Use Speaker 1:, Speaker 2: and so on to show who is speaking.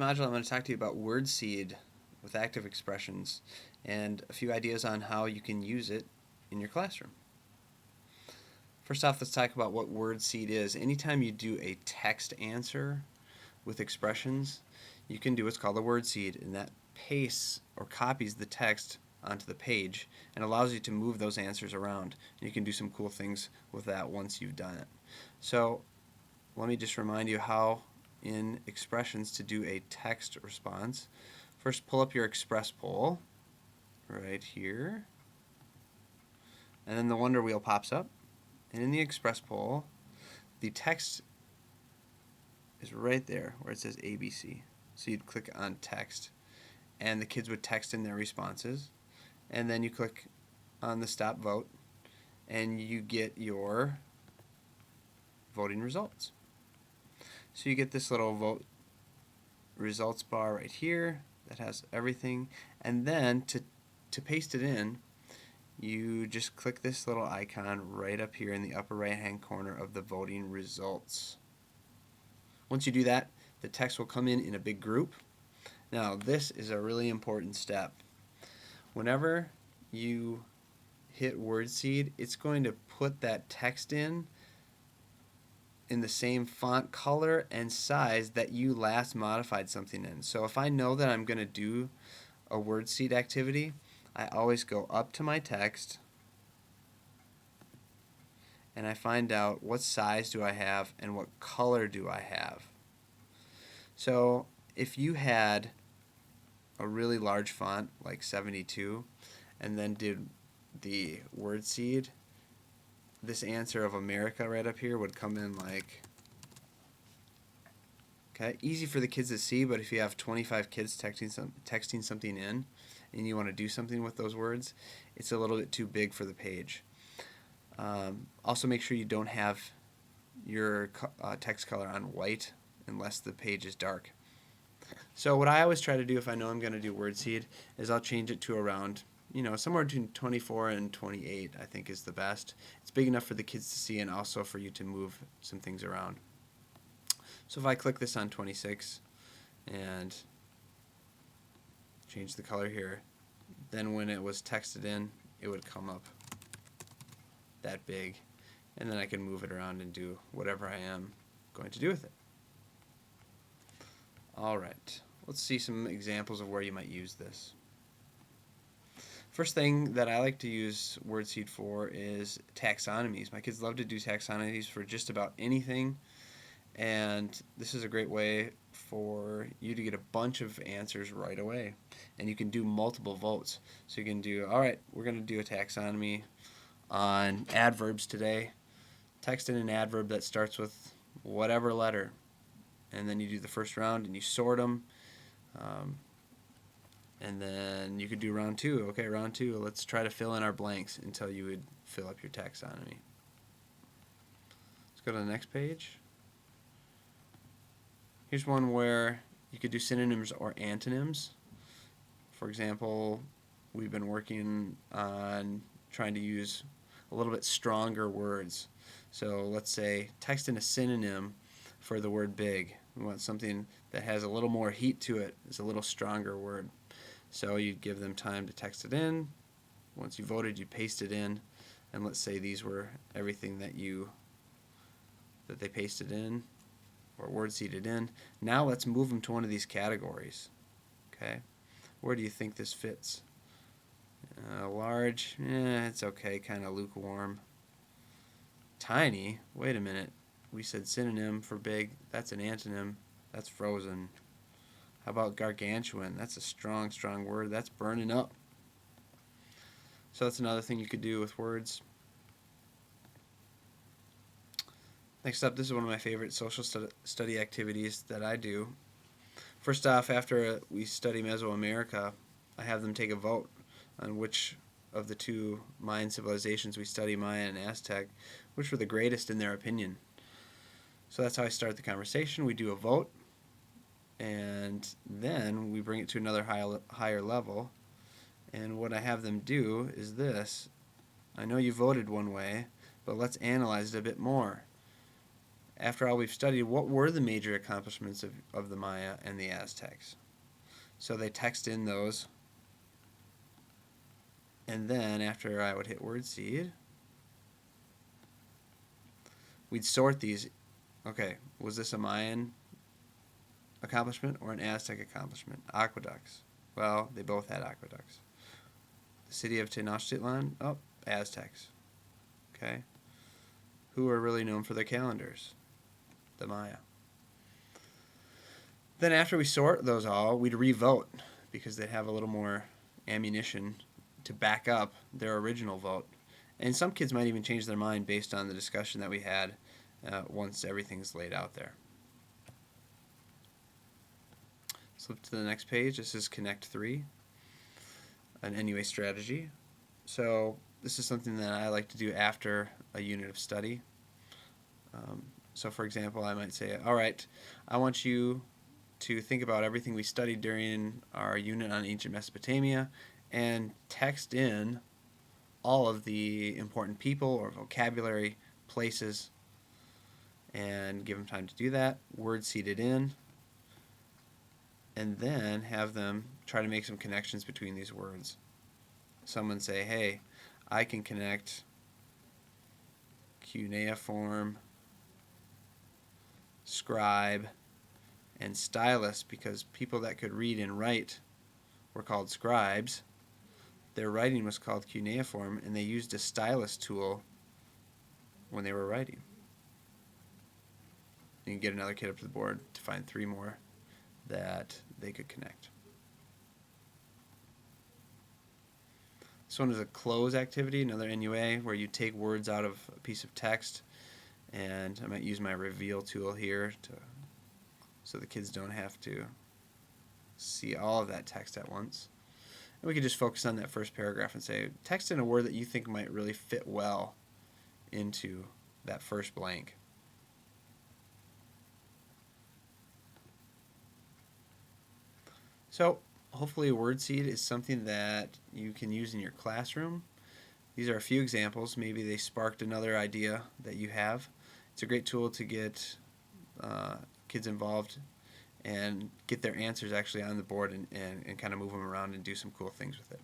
Speaker 1: module I'm going to talk to you about WordSeed with Activexpressions and a few ideas on how you can use it in your classroom. First off, let's talk about what WordSeed is. Anytime you do a text answer with expressions, you can do what's called a WordSeed, and that pastes or copies the text onto the page and allows you to move those answers around. And you can do some cool things with that once you've done it. So let me just remind you how in expressions to do a text response. First, pull up your express poll right here, and then the wonder wheel pops up, and in the express poll the text is right there where it says ABC. So you'd click on text and the kids would text in their responses, and then you click on the stop vote and you get your voting results. So you get this little vote results bar right here that has everything, and then to paste it in, you just click this little icon right up here in the upper right hand corner of the voting results. Once you do that, the text will come in a big group. Now this is a really important step. Whenever you hit WordSeed, it's going to put that text in the same font color and size that you last modified something in. So if I know that I'm going to do a WordSeed activity, I always go up to my text and I find out what size do I have and what color do I have. So if you had a really large font like 72 and then did the WordSeed, this answer of America right up here would come in like, okay, easy for the kids to see, but if you have 25 kids texting something in and you want to do something with those words, it's a little bit too big for the page. Also make sure you don't have your text color on white unless the page is dark. So what I always try to do if I know I'm going to do WordSeed is I'll change it to around, somewhere between 24 and 28 I think is the best. It's big enough for the kids to see and also for you to move some things around. So if I click this on 26 and change the color here, then when it was texted in, it would come up that big, and then I can move it around and do whatever I am going to do with it. Alright, let's see some examples of where you might use this. First thing that I like to use WordSeed for is taxonomies. My kids love to do taxonomies for just about anything, and this is a great way for you to get a bunch of answers right away. And you can do multiple votes. So you can do, alright, we're going to do a taxonomy on adverbs today. Text in an adverb that starts with whatever letter. And then you do the first round and you sort them. And then you could do round two. Okay, round two, let's try to fill in our blanks until you would fill up your taxonomy. Let's go to the next page. Here's one where you could do synonyms or antonyms. For example, we've been working on trying to use a little bit stronger words. So let's say text in a synonym for the word big. We want something that has a little more heat to it. It's a little stronger word. So you give them time to text it in. Once you voted, you paste it in. And let's say these were everything that they pasted in or WordSeeded in. Now let's move them to one of these categories. Okay, where do you think this fits? Large, it's okay, kind of lukewarm. Tiny, wait a minute. We said synonym for big, that's an antonym, that's frozen. How about gargantuan? That's a strong word, that's burning up. So that's another thing you could do with words. Next up, this is one of my favorite social study activities that I do. First off, after we study Mesoamerica, I have them take a vote on which of the two Mayan civilizations we study, Maya and Aztec, which were the greatest in their opinion. So that's how I start the conversation. We do a vote, and then we bring it to another higher level. And what I have them do is this. I know you voted one way, but let's analyze it a bit more. after all, we've studied what were the major accomplishments of the Maya and the Aztecs. So they text in those, and then after I would hit WordSeed, we'd sort these. Okay, was this a Mayan accomplishment or an Aztec accomplishment? Aqueducts. Well, they both had aqueducts. The city of Tenochtitlan, oh, Aztecs. Okay. Who are really known for their calendars? The Maya. Then after we sort those all, we'd revote because they'd have a little more ammunition to back up their original vote. And some kids might even change their mind based on the discussion that we had once everything's laid out there. Let's flip to the next page. This is Connect 3, an NUA strategy. So this is something that I like to do after a unit of study. So for example, I might say, all right, I want you to think about everything we studied during our unit on ancient Mesopotamia and text in all of the important people or vocabulary, places, and give them time to do that. WordSeed it in, and then have them try to make some connections between these words. Someone say, hey, I can connect cuneiform, scribe, and stylus because people that could read and write were called scribes. Their writing was called cuneiform, and they used a stylus tool when they were writing. You can get another kid up to the board to find 3 more that they could connect. This one is a close activity, another NUA, where you take words out of a piece of text, and I might use my reveal tool here so the kids don't have to see all of that text at once. And we could just focus on that first paragraph and say, text in a word that you think might really fit well into that first blank. So hopefully WordSeed is something that you can use in your classroom. These are a few examples. Maybe they sparked another idea that you have. It's a great tool to get kids involved and get their answers actually on the board and kind of move them around and do some cool things with it.